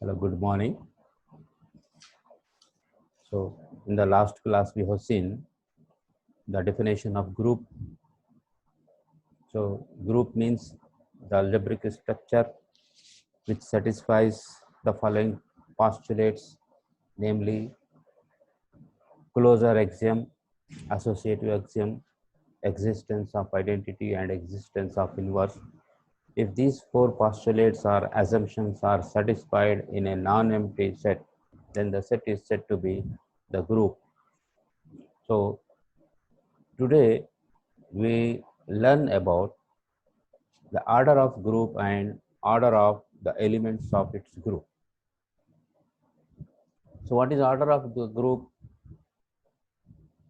Hello, good morning. So, in the last class, we have seen the definition of group. So, group means the algebraic structure which satisfies the following postulates, namely closure axiom, associative axiom, existence of identity, and existence of inverse. If these four postulates or assumptions are satisfied in a non-empty set, then the set is said to be the group. So, today we learn about the order of group and order of the elements of its group. So what is order of the group?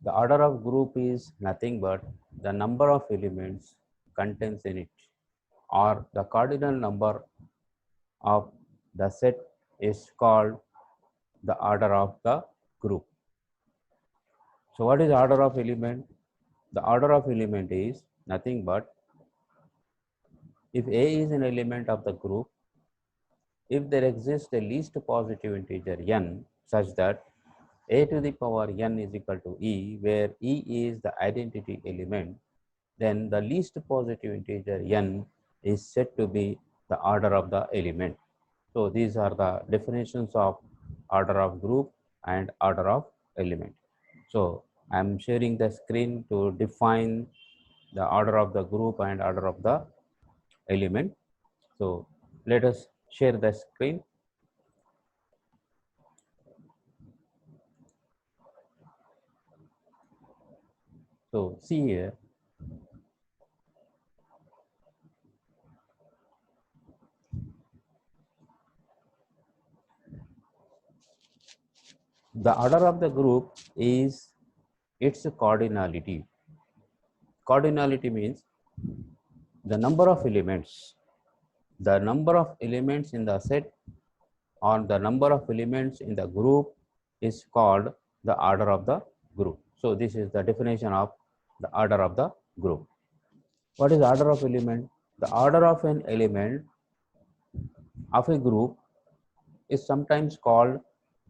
The order of group is nothing but the number of elements contains in it, or the cardinal number of the set is called the order of the group. So what is order of element? The order of element is nothing but if A is an element of the group, if there exists a least positive integer n such that a to the power n is equal to e, where e is the identity element, then the least positive integer n is said to be the order of the element. So these are the definitions of order of group and order of element. So I am sharing the screen to define the order of the group and order of the element. So let us share the screen. So see here, the order of the group is its cardinality. Cardinality means the number of elements. The number of elements in the set or the number of elements in the group is called the order of the group. So this is the definition of the order of the group. What is order of element? The order of an element of a group is sometimes called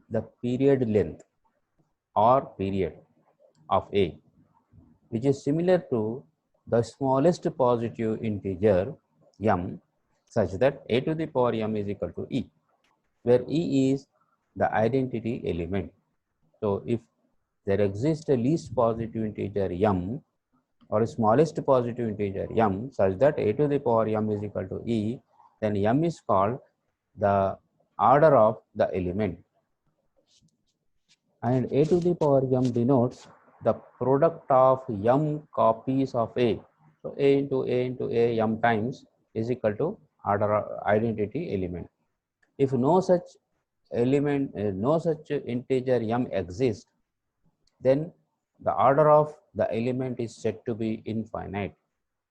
the period length or period of A, which is similar to the smallest positive integer m such that a to the power m is equal to e, where e is the identity element. So if there exists a least positive integer m or smallest positive integer m such that a to the power m is equal to e, then m is called the order of the element. And a to the power m denotes the product of m copies of a. So a into a m times is equal to order identity element. If no such element, no such integer m exists, then the order of the element is said to be infinite,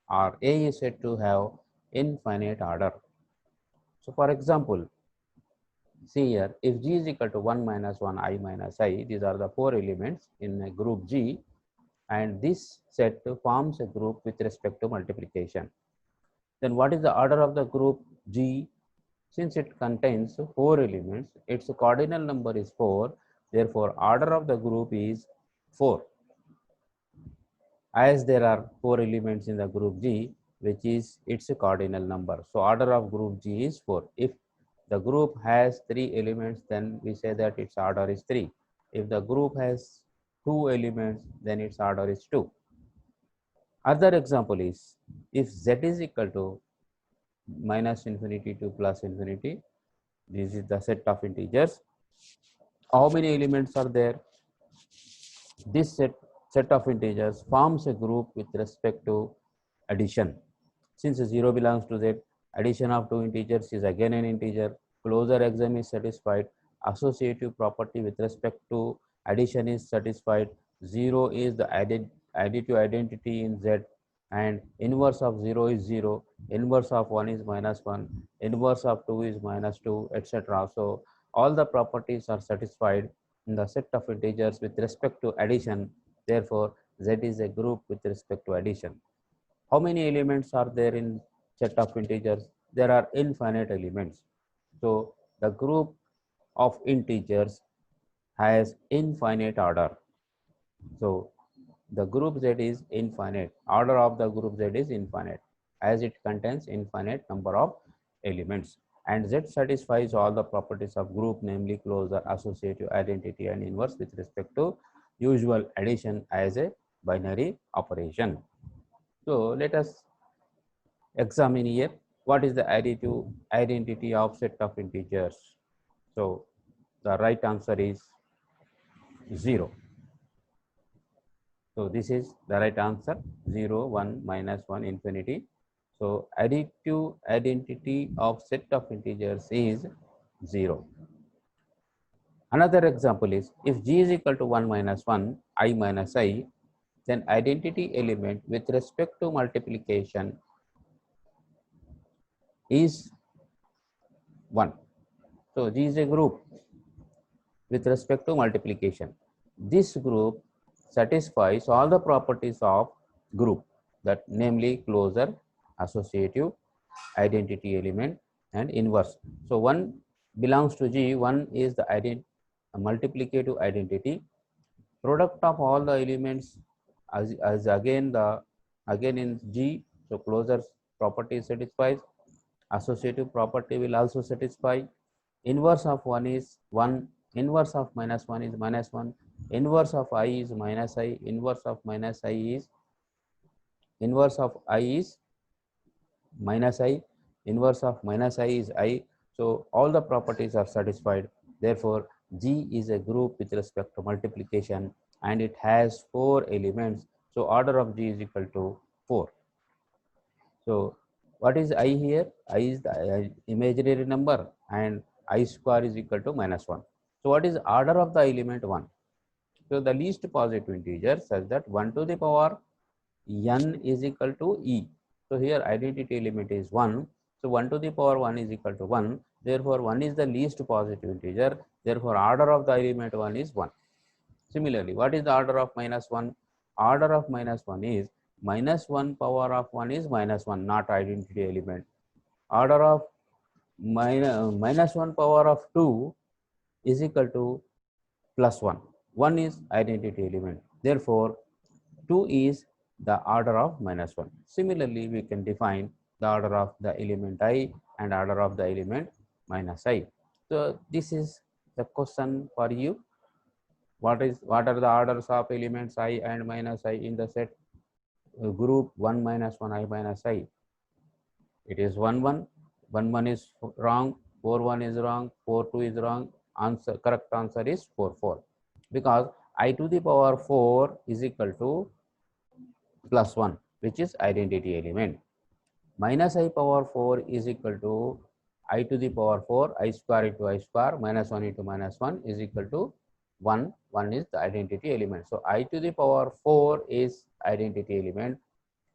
or a is said to have infinite order. So for example, see here, if G is equal to 1 minus 1 I minus I, these are the four elements in a group G, and this set forms a group with respect to multiplication. Then what is the order of the group G? Since it contains four elements, its cardinal number is 4, therefore order of the group is 4. As there are four elements in the group G, which is its cardinal number. So order of group G is 4. If the group has 3 elements, then we say that its order is 3. If the group has 2 elements, then its order is 2. Other example is, if Z is equal to minus infinity to plus infinity, this is the set of integers. How many elements are there? This set of integers forms a group with respect to addition. Since 0 belongs to Z, addition of two integers is again an integer. Closure axiom is satisfied. Associative property with respect to addition is satisfied. 0 is the additive identity in Z, and inverse of 0 is 0. Inverse of 1 is minus 1. Inverse of 2 is minus 2, etc. So all the properties are satisfied in the set of integers with respect to addition. Therefore, Z is a group with respect to addition. How many elements are there in set of integers? There are infinite elements. So the group of integers has infinite order. So the group Z is infinite. Order of the group Z is infinite as it contains infinite number of elements, and Z satisfies all the properties of group, namely closure, associative, identity, and inverse with respect to usual addition as a binary operation. So let us examine here what is the identity of set of integers. So the right answer is 0. So this is the right answer, 0, 1, minus 1, infinity. So additive identity of set of integers is 0. Another example is if G is equal to 1 minus 1, I minus I, then identity element with respect to multiplication is 1. So G is a group with respect to multiplication. This group satisfies all the properties of group, that namely closure, associative, identity element, and inverse. So 1 belongs to G. 1 is the multiplicative identity. Product of all the elements as again in G. So closure property satisfies, associative property will also satisfy. Inverse of 1 is 1, inverse of minus 1 is minus 1, inverse of I is minus I, inverse of minus I is inverse of I is minus I, inverse of minus I is I. So all the properties are satisfied. Therefore G is a group with respect to multiplication, and it has 4 elements. So order of G is equal to 4. So what is I here? I is the imaginary number, and I square is equal to minus 1. So what is order of the element 1? So the least positive integer such that 1 to the power n is equal to e. So here identity element is 1. So 1 to the power 1 is equal to 1. Therefore 1 is the least positive integer. Therefore order of the element 1 is 1. Similarly, what is the order of minus 1? Order of minus 1 is minus 1 power of 1 is minus 1, not identity element. Order of minus 1 power of 2 is equal to plus 1. 1 is identity element. Therefore 2 is the order of minus 1. Similarly, we can define the order of the element I and order of the element minus I. So this is the question for you. What are the orders of elements I and minus I in the set group 1 minus 1 I minus I? It is 1 1, 1 1 is wrong, 4 1 is wrong, 4 2 is wrong. Answer, correct answer is 4 4, because I to the power 4 is equal to plus 1, which is identity element. Minus I power 4 is equal to I to the power 4, I square into I square, minus 1 into minus 1 is equal to 1. 1 is the identity element. So I to the power 4 is identity element.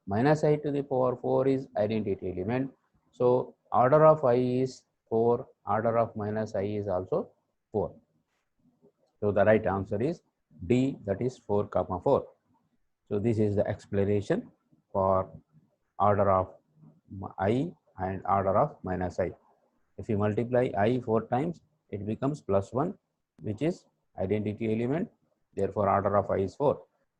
Minus I to the power 4 is identity element. So order of I is 4, order of minus I is also 4. So the right answer is D, that is 4 comma 4. So this is the explanation for order of I and order of minus I. If you multiply I 4 times, it becomes plus 1, which is identity element. Therefore order of I is 4.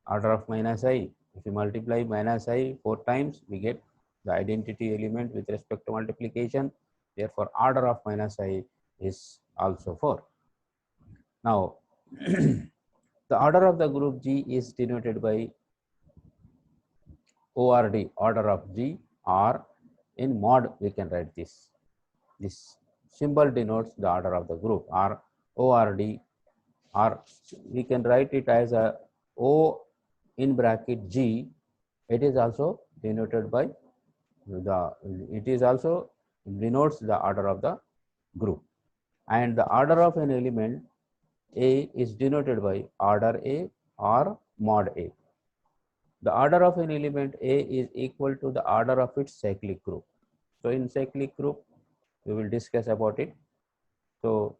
Order of minus I, if you multiply minus I 4 times, we get the identity element with respect to multiplication. Therefore order of minus I is also 4. Now the order of the group G is denoted by ORD, order of G, or in mod we can write this. This symbol denotes the order of the group, or ORD, or we can write it as a O in bracket G. It is also denoted by it is also denotes the order of the group, and the order of an element A is denoted by order A or mod A. The order of an element A is equal to the order of its cyclic group. So in cyclic group, we will discuss about it. So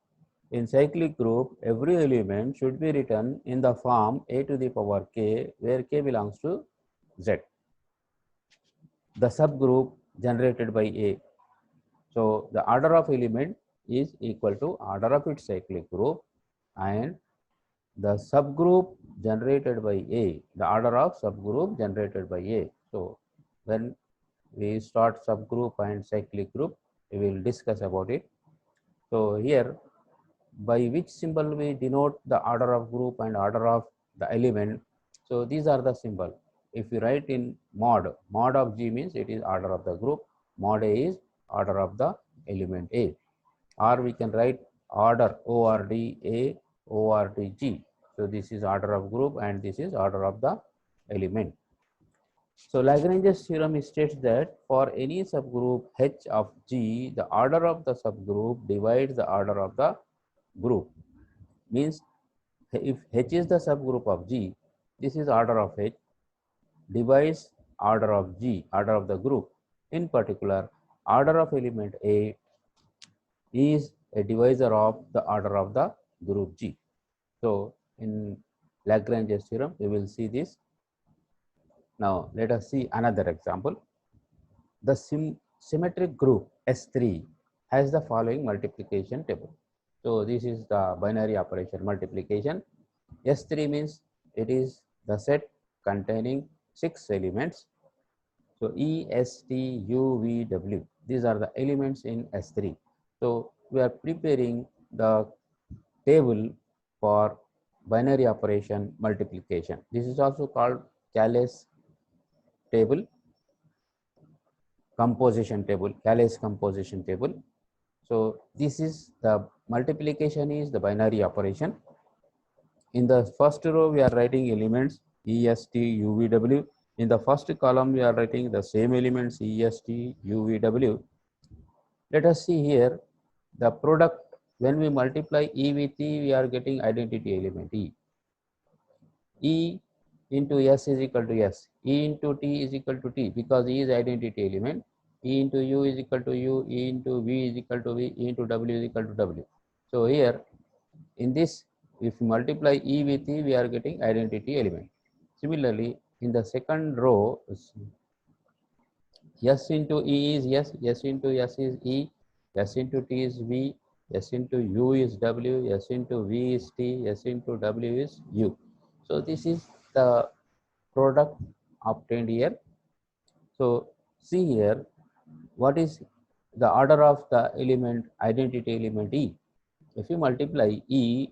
in cyclic group, every element should be written in the form A to the power K, where K belongs to Z, the subgroup generated by A. So the order of element is equal to order of its cyclic group and the subgroup generated by A, the order of subgroup generated by A. So when we start subgroup and cyclic group, we will discuss about it. So here, by which symbol we denote the order of group and order of the element. So these are the symbol. If you write in mod, mod of G means it is order of the group, mod A is order of the element A, or we can write order ORD A, ORD G. So this is order of group and this is order of the element. So Lagrange's theorem states that for any subgroup H of G, the order of the subgroup divides the order of the group. Means if H is the subgroup of G, this is order of H, divides order of G, order of the group. In particular, order of element A is a divisor of the order of the group G. So in Lagrange's theorem, we will see this. Now let us see another example. The symmetric group S3 has the following multiplication table. So this is the binary operation multiplication. S3 means it is the set containing 6 elements. So E, S, T, U, V, W. These are the elements in S3. So we are preparing the table for binary operation multiplication. This is also called Calais table, composition table, Calais composition table. So this is the multiplication is the binary operation. In the first row, we are writing elements E, S, T, U, V, W. In the first column, we are writing the same elements E, S, T, U, V, W. Let us see here the product. When we multiply E with E, we are getting identity element E. E into S is equal to S. E into T is equal to T because E is identity element. E into U is equal to U. E into V is equal to V. E into W is equal to W. So here in this, if we multiply E with E, we are getting identity element. Similarly, in the second row, S into E is S, S into S is E, S into T is V, S into U is W, S into V is T, S into W is U. So this is the product obtained here. So see here, what is the order of the element, identity element E? If you multiply E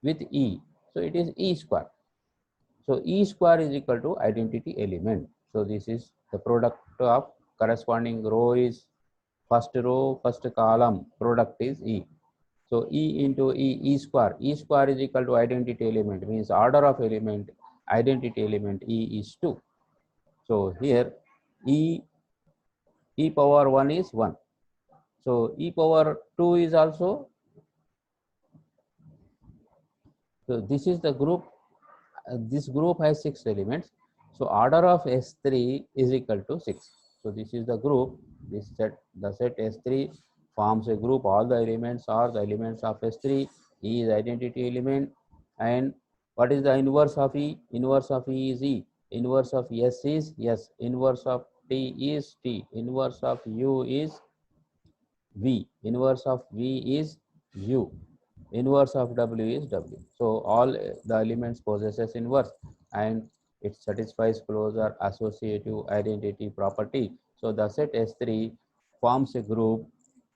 with E, so it is E square. So E square is equal to identity element. So this is the product of corresponding row is first row, first column, product is E. So E into E, E square is equal to identity element, means order of element, identity element E is 2. So here E power 1 is 1. So E power 2 is also, so this is the group, this group has 6 elements. So order of S3 is equal to 6. So this is the group, this set, the set S3 forms a group, all the elements are the elements of S3, E is identity element, and what is the inverse of E? Inverse of E is E, inverse of S is S, inverse of T is T, inverse of U is V, inverse of V is U, inverse of W is W. So all the elements possesses inverse and it satisfies closure associative identity property. So the set S3 forms a group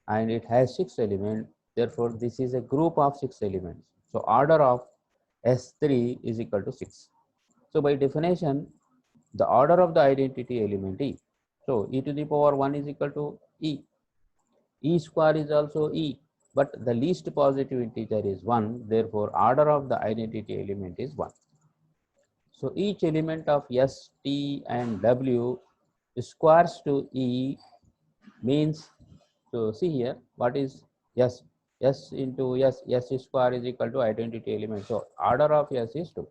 and it has 6 elements. Therefore, this is a group of 6 elements. So order of S3 is equal to 6. So by definition, the order of the identity element E. So E to the power 1 is equal to E. E square is also E, but the least positive integer is 1. Therefore, order of the identity element is 1. So each element of S, T and W squares to E means, so see here, what is S? S into S, S square is equal to identity element. So order of S is 2.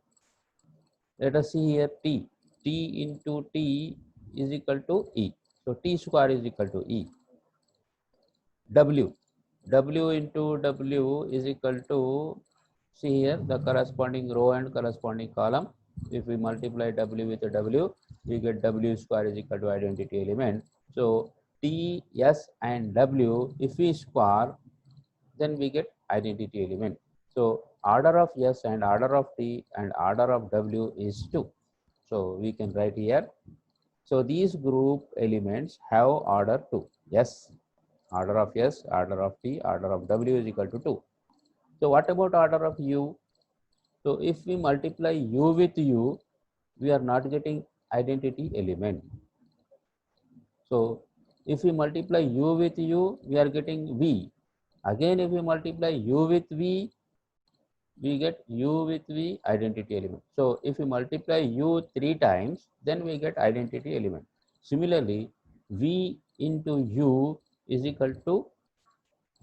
Let us see here T. T into T is equal to E. So T square is equal to E. W. W into W is equal to, see here, the corresponding row and corresponding column. If we multiply W with W, we get W square is equal to identity element. So T, S and W, if we square, then we get identity element. So order of S and order of T and order of W is 2. So we can write here. So these group elements have order 2. Yes, order of S, order of T, order of W is equal to 2. So what about order of U? So if we multiply U with U, we are not getting identity element. So if we multiply U with U, we are getting V. Again, if we multiply U with V, we get U with V identity element. So if we multiply U 3 times, then we get identity element. Similarly, V into U is equal to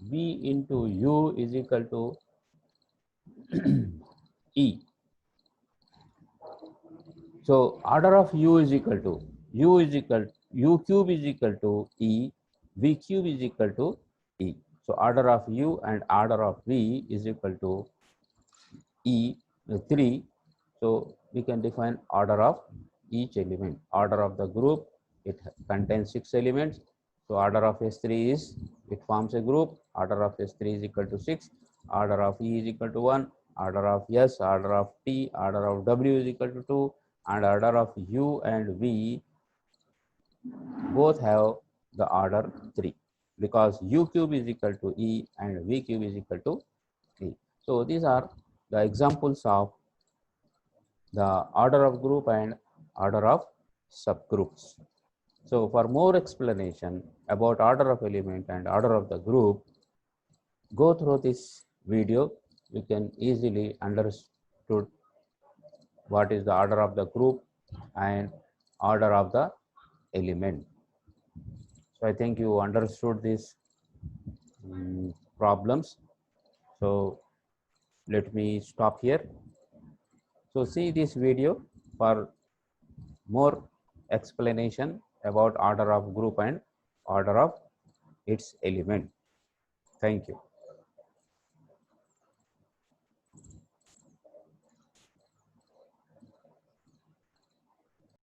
V into U is equal to E. So order of U is equal to U cube is equal to E, V cube is equal to E. So order of U and order of V is equal to E 3. So we can define order of each element. Order of the group, it contains 6 elements. So order of S3 is, it forms a group. Order of S3 is equal to 6. Order of E is equal to 1. Order of S, order of T, order of W is equal to 2. And order of U and V both have the order 3, because U cube is equal to E and V cube is equal to E. So these are the examples of the order of group and order of subgroups. So for more explanation about order of element and order of the group, go through this video. You can easily understood what is the order of the group and order of the element. So I think you understood these problems. So let me stop here. So see this video for more explanation about order of group and order of its element. Thank you.